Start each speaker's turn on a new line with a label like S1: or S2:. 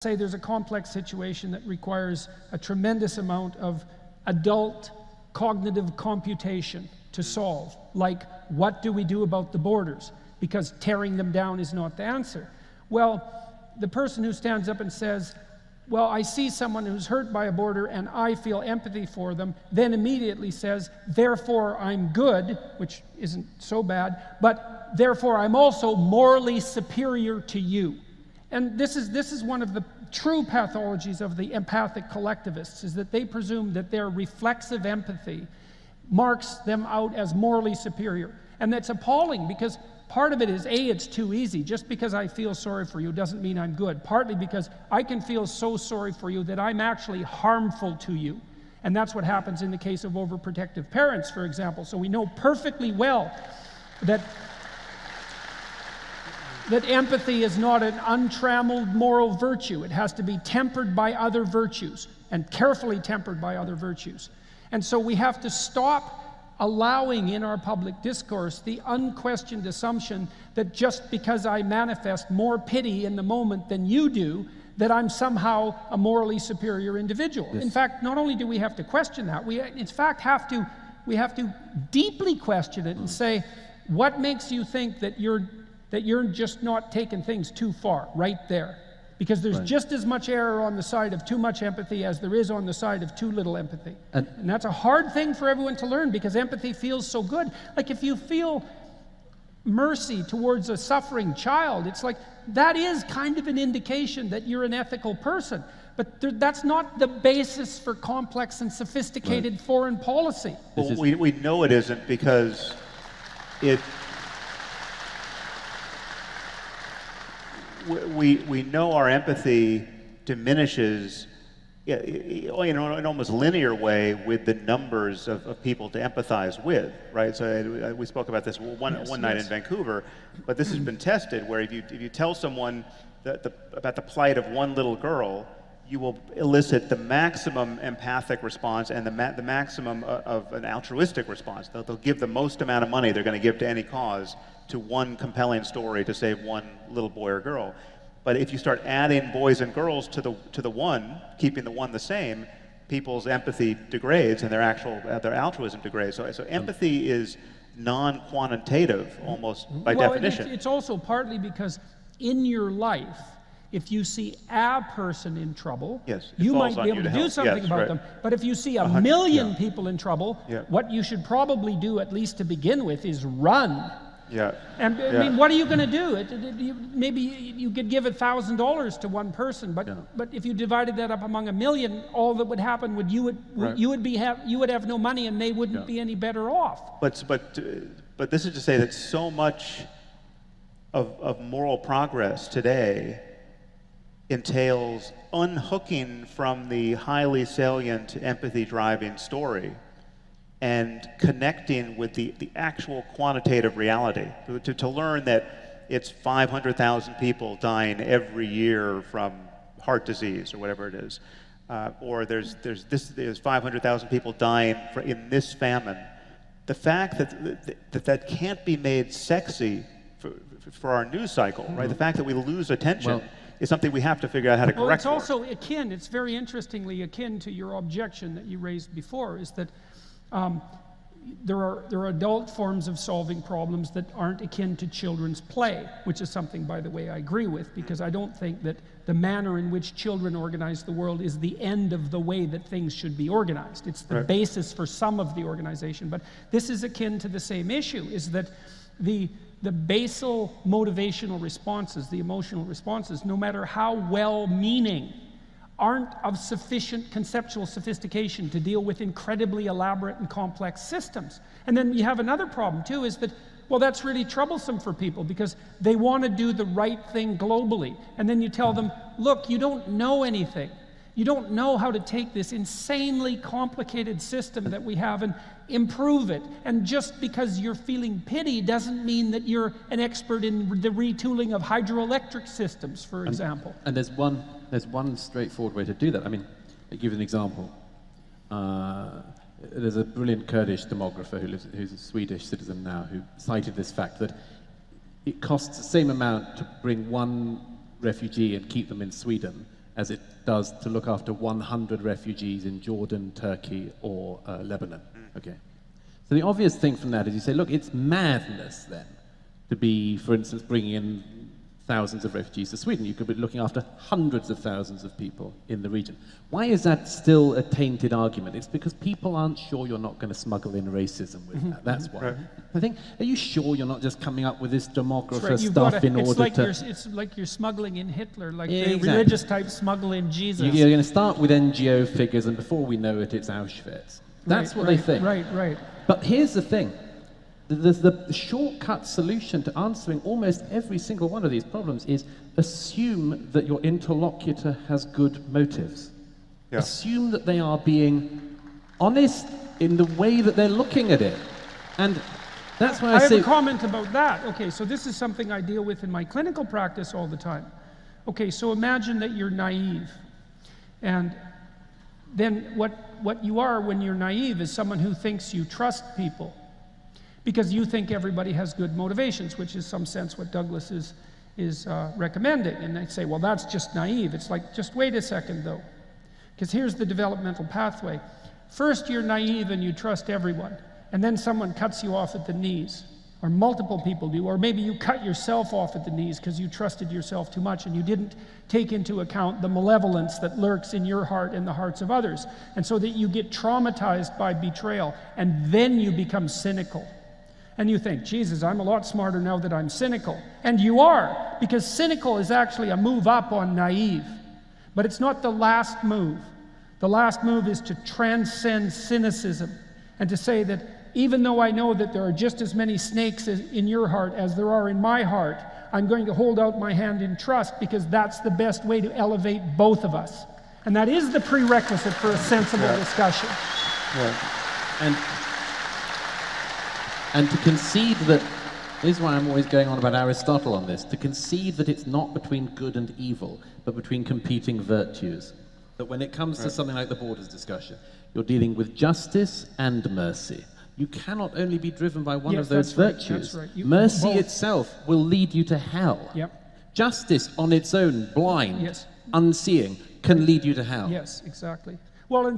S1: Say there's a complex situation that requires a tremendous amount of adult cognitive computation to solve, like what do we do about the borders? Because tearing them down is not the answer. Well, the person who stands up and says, well, I see someone who's hurt by a border and I feel empathy for them, then immediately says, therefore I'm good, which isn't so bad, but therefore I'm also morally superior to you. And this is one of the true pathologies of the empathic collectivists, is that they presume that their reflexive empathy marks them out as morally superior. And that's appalling, because part of it is, A, it's too easy. Just because I feel sorry for you doesn't mean I'm good. Partly because I can feel so sorry for you that I'm actually harmful to you. And that's what happens in the case of overprotective parents, for example. So we know perfectly well that empathy is not an untrammeled moral virtue. It has to be tempered by other virtues, and carefully tempered by other virtues. And so we have to stop allowing in our public discourse the unquestioned assumption that just because I manifest more pity in the moment than you do, that I'm somehow a morally superior individual. Yes. In fact, not only do we have to question that, we in fact have to deeply question it and say, what makes you think that you're just not taking things too far right there? Because there's just as much error on the side of too much empathy as there is on the side of too little empathy. And that's a hard thing for everyone to learn, because empathy feels so good. Like if you feel mercy towards a suffering child, it's like, that is kind of an indication that you're an ethical person. But that's not the basis for complex and sophisticated foreign policy.
S2: Well, we know it isn't, because we know our empathy diminishes in an almost linear way with the numbers of people to empathize with, right? So we spoke about this one night in Vancouver, but this has been tested, where if you tell someone about the plight of one little girl, you will elicit the maximum empathic response and the maximum of an altruistic response. They'll give the most amount of money they're going to give to any cause to one compelling story to save one little boy or girl. But if you start adding boys and girls to the one, keeping the one the same, people's empathy degrades and their altruism degrades. So empathy is non-quantitative almost by definition.
S1: It's also partly because in your life, if you see a person in trouble, you might be able to do something about them. But if you see a million people in trouble, what you should probably do, at least to begin with, is run. And I mean, what are you going to do? Maybe you could give $1,000 to one person, but if you divided that up among a million, all that would happen would you would have no money, and they wouldn't be any better off.
S2: But this is to say that so much of moral progress today entails unhooking from the highly salient empathy-driving story and connecting with the actual quantitative reality, to learn that it's 500,000 people dying every year from heart disease or whatever it is, or there's 500,000 people dying in this famine. The fact that can't be made sexy for our news cycle, right? The fact that we lose attention is something we have to figure out how to correct.
S1: It's also akin, it's very interestingly akin to your objection that you raised before, is that there are adult forms of solving problems that aren't akin to children's play, which is something, by the way, I agree with, because I don't think that the manner in which children organize the world is the end of the way that things should be organized. It's the basis for some of the organization. But this is akin to the same issue, is that the basal motivational responses, the emotional responses, no matter how well-meaning, aren't of sufficient conceptual sophistication to deal with incredibly elaborate and complex systems. And then you have another problem too, is that, well, that's really troublesome for people, because they want to do the right thing globally. And then you tell them, look, you don't know anything. You don't know how to take this insanely complicated system that we have and improve it. And just because you're feeling pity doesn't mean that you're an expert in the retooling of hydroelectric systems, for example.
S3: And there's one straightforward way to do that. I mean, I'll give you an example. There's a brilliant Kurdish demographer who's a Swedish citizen now, who cited this fact that it costs the same amount to bring one refugee and keep them in Sweden as it does to look after 100 refugees in Jordan, Turkey, or Lebanon. Okay. So the obvious thing from that is you say, look, it's madness then to be, for instance, bringing in thousands of refugees to Sweden. You could be looking after hundreds of thousands of people in the region. Why is that still a tainted argument? It's because people aren't sure you're not going to smuggle in racism with that. That's why.
S2: Right.
S3: I think, are you sure you're not just coming up with this demographer
S1: Right,
S3: stuff in order to...
S1: It's like you're smuggling in Hitler, like
S3: Yeah,
S1: the
S3: exactly.
S1: religious type smuggle in Jesus.
S3: You're going to start with NGO figures, and before we know it, it's Auschwitz. That's what they think.
S1: Right.
S3: But here's the thing. The shortcut solution to answering almost every single one of these problems is assume that your interlocutor has good motives.
S2: Yeah.
S3: Assume that they are being honest in the way that they're looking at it. And that's why I
S1: have
S3: say...
S1: a comment about that. Okay, so this is something I deal with in my clinical practice all the time. Okay, so imagine that you're naive. And then what you are when you're naive is someone who thinks you trust people, because you think everybody has good motivations, which is some sense what Douglas is recommending. And they say, well, that's just naive. It's like, just wait a second, though. Because here's the developmental pathway. First, you're naive and you trust everyone. And then someone cuts you off at the knees. Or multiple people do. Or maybe you cut yourself off at the knees because you trusted yourself too much and you didn't take into account the malevolence that lurks in your heart and the hearts of others. And so that you get traumatized by betrayal. And then you become cynical. And you think, Jesus, I'm a lot smarter now that I'm cynical. And you are, because cynical is actually a move up on naive. But it's not the last move. The last move is to transcend cynicism and to say that even though I know that there are just as many snakes in your heart as there are in my heart, I'm going to hold out my hand in trust, because that's the best way to elevate both of us. And that is the prerequisite for a sensible discussion.
S3: And to concede that, this is why I'm always going on about Aristotle on this, to concede that it's not between good and evil, but between competing virtues. That when it comes to something like the borders discussion, you're dealing with justice and mercy. You cannot only be driven by one of those virtues.
S1: That's right.
S3: Mercy itself will lead you to hell.
S1: Yep.
S3: Justice on its own, blind, unseeing, can lead you to hell.
S1: Yes, exactly. Well, and so